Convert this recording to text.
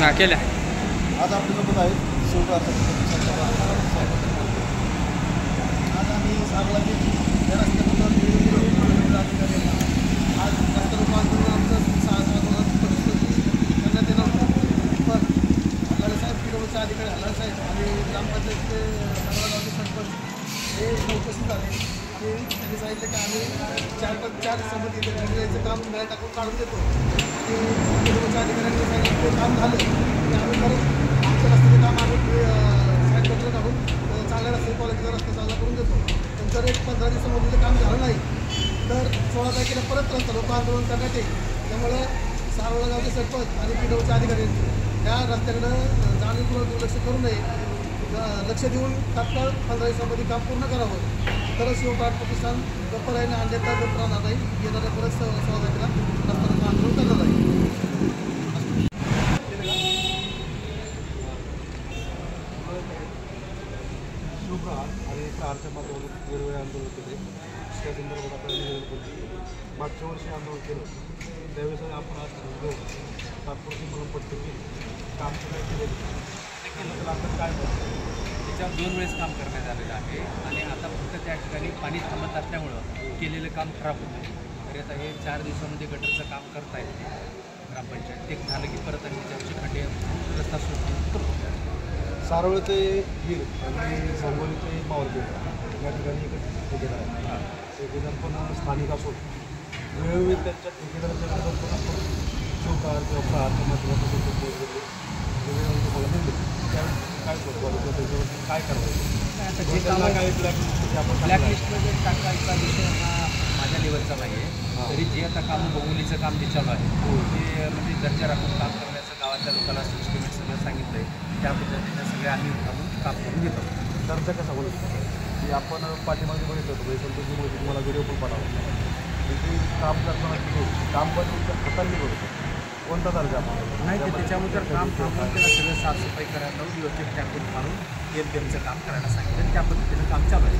हां केल्या. आज आपल्यासोबत आहेत आज आम्ही सार्वजनिक या रस्त्याबद्दल आज रस्ता रूपांतरण आमचं 6 करण्यात येणार होतं. पण हल्लासाहेब पिडोचा अधिकारी हल्लासाहेब आणि ग्रामपंचायतचे सार्वजनिक सरपंच हे चौकशी झाले आणि त्यांनी सांगितलं की आम्ही 4 संमती याचं काम नळ टाकून काढून देतो. आणि पिडोच्या अधिकाऱ्यांनी सांगितलं ते काम झालं की आम्ही परत आमच्या रस्त्याचं काम आम्ही साईड कटर काढून चांगल्या रस्ते क्वालिटीचा रस्ता चांगला करून देतो. नंतर एक 15 दिवसामध्ये ते काम झालं नाही तर 16 तारखेला परत रस्ता लोक आंदोलन करण्यात येईल. त्यामुळे सारोळा गावचे सरपंच आणि पिडोचे अधिकारी या रस्त्याकडं जाणीवपूर्वक दुर्लक्ष करू नये. लक्ष देऊन तात्काळ 15 दिवसामध्ये काम पूर्ण करावं. तरच शिवकाठ प्रतिष्ठान गप्प राहील अंड्याचा गप्प राहणार नाही. येणाऱ्या परत 16 तारखेला रस्त्याचं आंदोलन करणार आहे. आणि कारच्या माध्यमातून वेगवेगळे आंदोलन केले. त्या संदर्भात आपल्याला निवेदन केलं. मागच्या वर्षी आंदोलन केलं त्यावेळेस आपण आज घेऊन तात्पुरती मलमपट्टी केली. काम केलं तर आपण काय करतो त्याच्यावर 2 वेळेस काम करण्यात आलेलं आहे आणि आता फक्त त्या ठिकाणी पाणी थांबत असल्यामुळं केलेलं काम खराब होतं. तरी आता हे 4 दिवसामध्ये गटरचं काम करता येते ग्रामपंचायत. ते झालं की परत आम्ही त्यांचे खड्डे रस्ता सुरू करतो. सारोळ ते हीर आणि सांगोली ते मावळगेट या ठिकाणी ठेकेदार आहे. ठेकेदार पण स्थानिक असून वेळोवेळी त्यांच्या ठेकेदाराच्या विरोधात पण आपण शिवकार किंवा प्रहारच्या माध्यमातून वेगवेगळे तुम्हाला दिले त्यावेळेस काय करतो त्याच्यावर काय करायचं आता जे काम काय ब्लॅकलिस्टमध्ये टाकायचा विषय हा माझ्या लेवलचा नाही आहे. तरी जे आता काम बघुलीचं काम जे चालू आहे ते म्हणजे दर्जा राखून काम करण्याचं गावातल्या लोकांना सिस्टमेट सगळं सांगितलं आहे. त्या पद्धतीने सगळे आम्ही उठावून काम करून घेतो. दर्जा कसा बोलत की आपण पाठीमागे बघितलं होतं म्हणजे संतोषजीमध्ये तुम्हाला व्हिडिओ पण पाठवला ते काम करताना काम पण हातांनी करतो कोणता दर्जा नाही ते त्याच्यामुळे तर काम थांबवून त्याला सगळं साफसफाई करायला व्यवस्थित टॅम्पून मारून एम काम करायला सांगितलं. त्या पद्धतीनं काम चालू आहे.